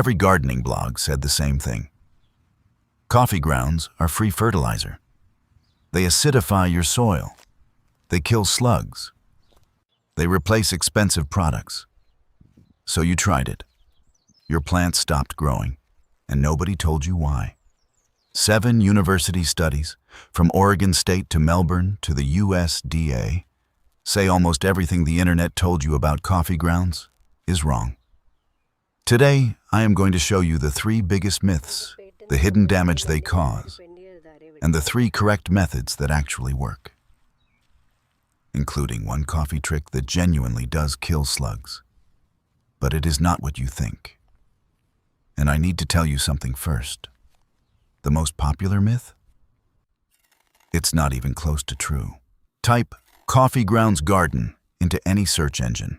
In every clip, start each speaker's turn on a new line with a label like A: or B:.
A: Every gardening blog said the same thing. Coffee grounds are free fertilizer. They acidify your soil. They kill slugs. They replace expensive products. So you tried it. Your plants stopped growing, and nobody told you why. 7 university studies, from Oregon State to Melbourne to the USDA, say almost everything the internet told you about coffee grounds is wrong. Today, I am going to show you the 3 biggest myths, the hidden damage they cause, and the 3 correct methods that actually work, including one coffee trick that genuinely does kill slugs. But it is not what you think. And I need to tell you something first. The most popular myth? It's not even close to true. Type coffee grounds garden into any search engine.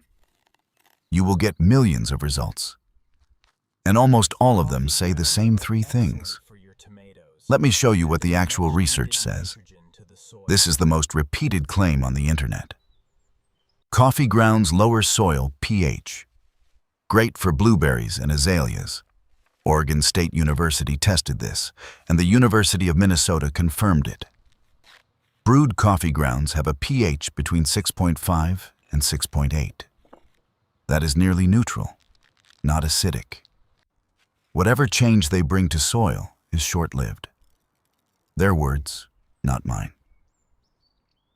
A: You will get millions of results. And almost all of them say the same 3 things. Let me show you what the actual research says. This is the most repeated claim on the internet. Coffee grounds lower soil pH. Great for blueberries and azaleas. Oregon State University tested this, and the University of Minnesota confirmed it. Brewed coffee grounds have a pH between 6.5 and 6.8. That is nearly neutral, not acidic. Whatever change they bring to soil is short-lived. Their words, not mine.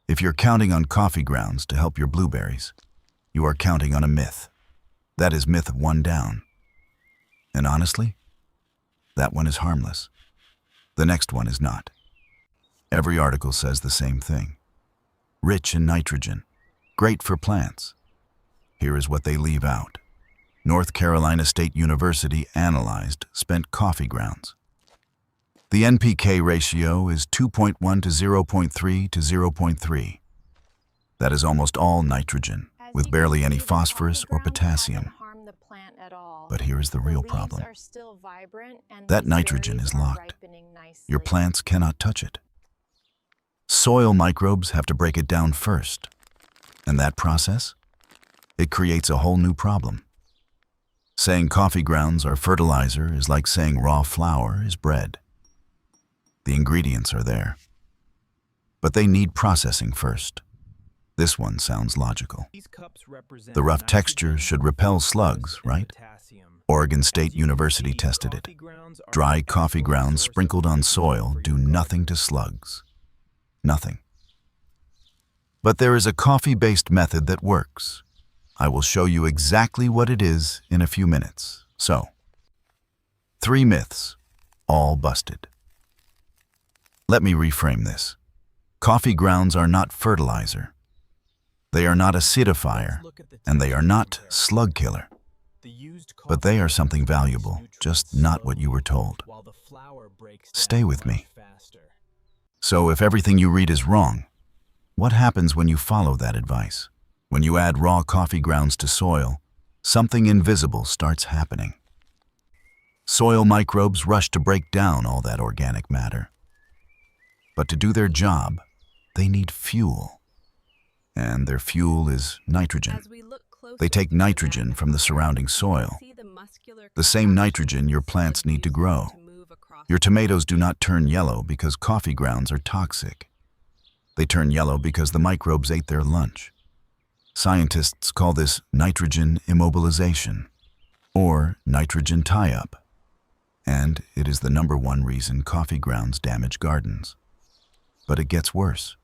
A: If you're counting on coffee grounds to help your blueberries, you are counting on a myth. That is myth 1 down. And honestly, that one is harmless. The next one is not. Every article says the same thing. Rich in nitrogen, great for plants. Here is what they leave out. North Carolina State University analyzed spent coffee grounds. The NPK ratio is 2.1 to 0.3 to 0.3. That is almost all nitrogen, with barely any phosphorus or potassium. But here is the real problem. That nitrogen is locked. Your plants cannot touch it. Soil microbes have to break it down first. And that process? It creates a whole new problem. Saying coffee grounds are fertilizer is like saying raw flour is bread. The ingredients are there. But they need processing first. This one sounds logical. The rough texture should repel slugs, right? Oregon State University tested it. Dry coffee grounds sprinkled on soil do nothing to slugs. Nothing. But there is a coffee-based method that works. I will show you exactly what it is in a few minutes. So, 3 myths, all busted. Let me reframe this. Coffee grounds are not fertilizer. They are not acidifier, and they are not slug killer. But they are something valuable, just not what you were told. Stay with me. So if everything you read is wrong, what happens when you follow that advice? When you add raw coffee grounds to soil, something invisible starts happening. Soil microbes rush to break down all that organic matter. But to do their job, they need fuel. And their fuel is nitrogen. They take nitrogen from the surrounding soil, the same nitrogen your plants need to grow. Your tomatoes do not turn yellow because coffee grounds are toxic. They turn yellow because the microbes ate their lunch. Scientists call this nitrogen immobilization, or nitrogen tie-up. And it is the #1 reason coffee grounds damage gardens. But it gets worse.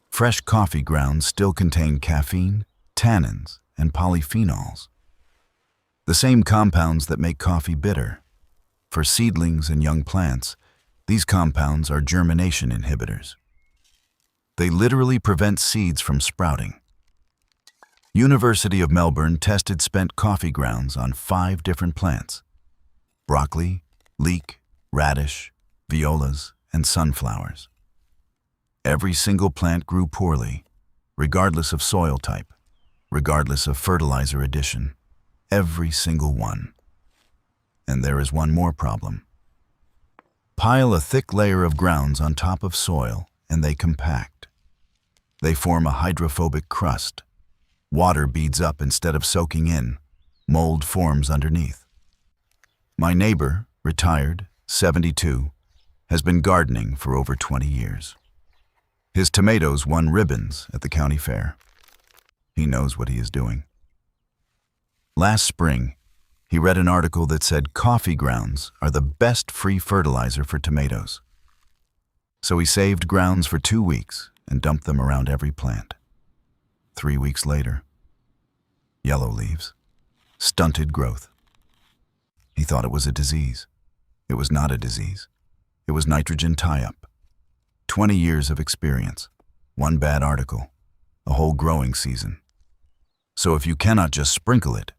A: Fresh coffee grounds still contain caffeine, tannins, and polyphenols. The same compounds that make coffee bitter. For seedlings and young plants, these compounds are germination inhibitors. They literally prevent seeds from sprouting. University of Melbourne tested spent coffee grounds on 5 different plants: broccoli, leek, radish, violas, and sunflowers. Every single plant grew poorly, regardless of soil type, regardless of fertilizer addition. Every single one. And there is one more problem. Pile a thick layer of grounds on top of soil and they compact. They form a hydrophobic crust. Water beads up instead of soaking in. Mold forms underneath. My neighbor, retired, 72, has been gardening for over 20 years. His tomatoes won ribbons at the county fair. He knows what he is doing. Last spring, he read an article that said coffee grounds are the best free fertilizer for tomatoes. So he saved grounds for 2 weeks and dumped them around every plant. 3 weeks later, yellow leaves, stunted growth. He thought it was a disease. It was not a disease. It was nitrogen tie-up. 20 years of experience, one bad article, a whole growing season. So if you cannot just sprinkle it,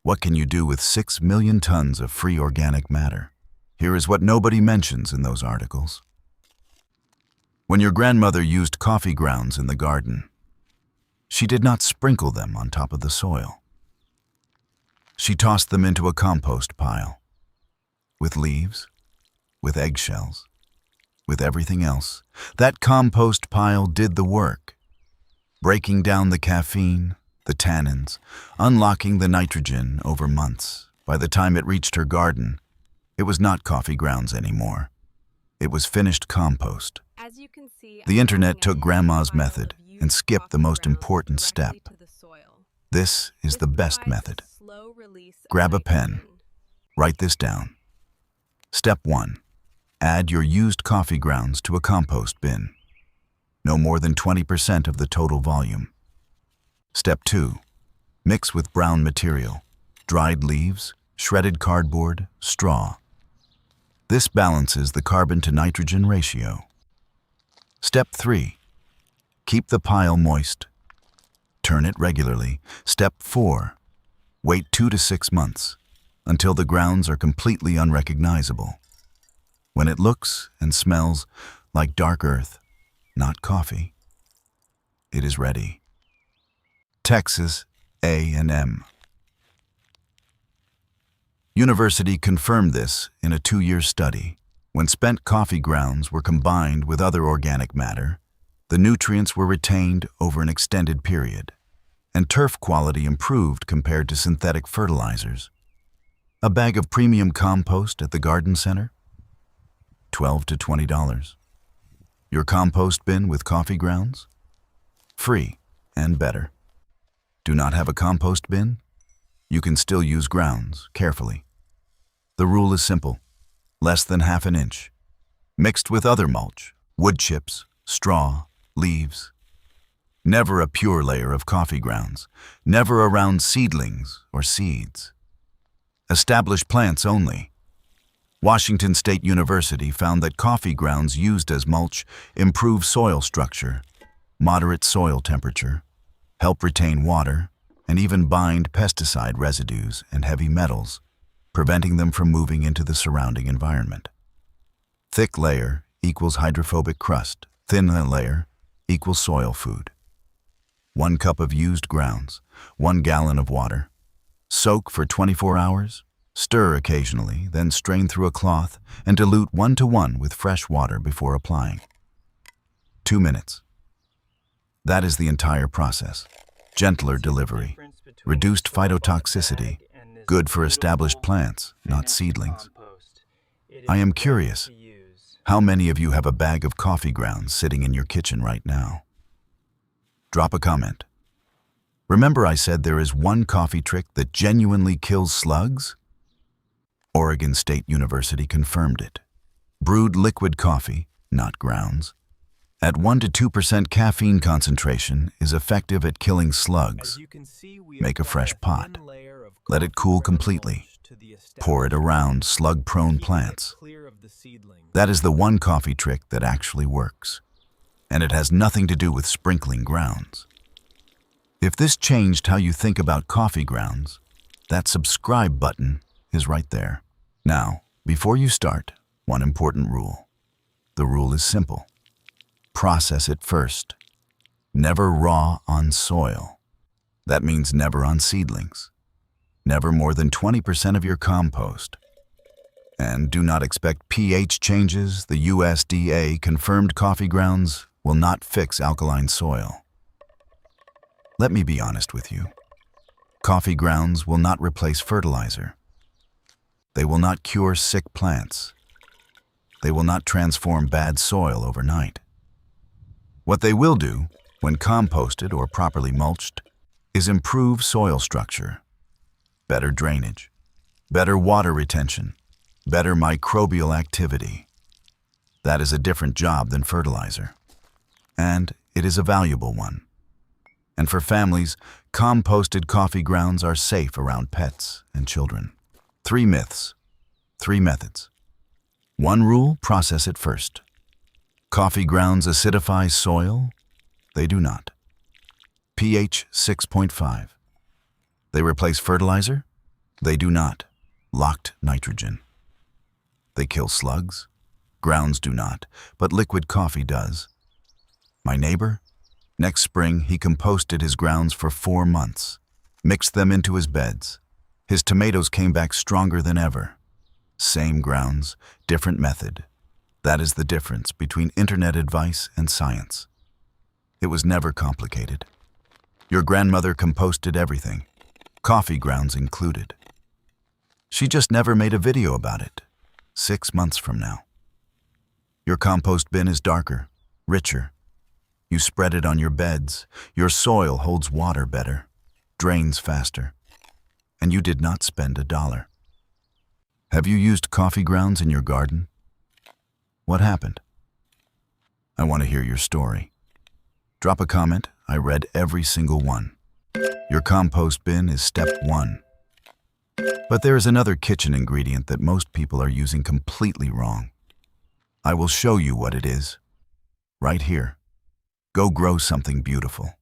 A: what can you do with 6 million tons of free organic matter? Here is what nobody mentions in those articles. When your grandmother used coffee grounds in the garden, she did not sprinkle them on top of the soil. She tossed them into a compost pile, with leaves, with eggshells, with everything else. That compost pile did the work, breaking down the caffeine, the tannins, unlocking the nitrogen over months. By the time it reached her garden, it was not coffee grounds anymore. It was finished compost.
B: As you can see,
A: The internet took Grandma's method and skipped the most important step. This is the best method. Grab a pen. Write this down. Step 1. Add your used coffee grounds to a compost bin. No more than 20% of the total volume. Step 2. Mix with brown material, dried leaves, shredded cardboard, straw. This balances the carbon to nitrogen ratio. Step 3. Keep the pile moist. Turn it regularly. Step 4. Wait 2 to 6 months until the grounds are completely unrecognizable. When it looks and smells like dark earth, not coffee, it is ready. Texas A&M University confirmed this in a 2-year study. When spent coffee grounds were combined with other organic matter, the nutrients were retained over an extended period, and turf quality improved compared to synthetic fertilizers. A bag of premium compost at the garden center? $12 to $20. Your compost bin with coffee grounds? Free and better. Do not have a compost bin? You can still use grounds, carefully. The rule is simple. Less than ½ an inch. Mixed with other mulch, wood chips, straw, leaves. Never a pure layer of coffee grounds. Never around seedlings or seeds. Established plants only. Washington State University found that coffee grounds used as mulch improve soil structure, moderate soil temperature, help retain water, and even bind pesticide residues and heavy metals, preventing them from moving into the surrounding environment. Thick layer equals hydrophobic crust. Thin layer equals soil food. 1 cup of used grounds, 1 gallon of water. Soak for 24 hours, stir occasionally, then strain through a cloth and dilute 1:1 with fresh water before applying. 2 minutes. That is the entire process. Gentler delivery, reduced phytotoxicity, good for established plants, not seedlings. I am curious, how many of you have a bag of coffee grounds sitting in your kitchen right now? Drop a comment. Remember I said there is one coffee trick that genuinely kills slugs? Oregon State University confirmed it. Brewed liquid coffee, not grounds, at 1 to 2% caffeine concentration is effective at killing slugs. Make a fresh pot. Let it cool completely. Pour it around slug-prone plants. That is the one coffee trick that actually works. And it has nothing to do with sprinkling grounds. If this changed how you think about coffee grounds, that subscribe button is right there. Now, before you start, one important rule. The rule is simple. Process it first. Never raw on soil. That means never on seedlings. Never more than 20% of your compost. And do not expect pH changes. The USDA confirmed coffee grounds will not fix alkaline soil. Let me be honest with you. Coffee grounds will not replace fertilizer. They will not cure sick plants. They will not transform bad soil overnight. What they will do, when composted or properly mulched, is improve soil structure, better drainage, better water retention, better microbial activity. That is a different job than fertilizer. And it is a valuable one. And for families, composted coffee grounds are safe around pets and children. 3 myths, 3 methods. 1 rule, process it first. Coffee grounds acidify soil? They do not. pH 6.5. They replace fertilizer? They do not. Locked nitrogen. They kill slugs? Grounds do not, but liquid coffee does. My neighbor? Next spring, he composted his grounds for 4 months, mixed them into his beds. His tomatoes came back stronger than ever. Same grounds, different method. That is the difference between internet advice and science. It was never complicated. Your grandmother composted everything, coffee grounds included. She just never made a video about it. 6 months from now. Your compost bin is darker, richer. You spread it on your beds. Your soil holds water better, drains faster. And you did not spend $1. Have you used coffee grounds in your garden? What happened? I want to hear your story. Drop a comment. I read every single one. Your compost bin is step 1. But there is another kitchen ingredient that most people are using completely wrong. I will show you what it is. Right here. Go grow something beautiful.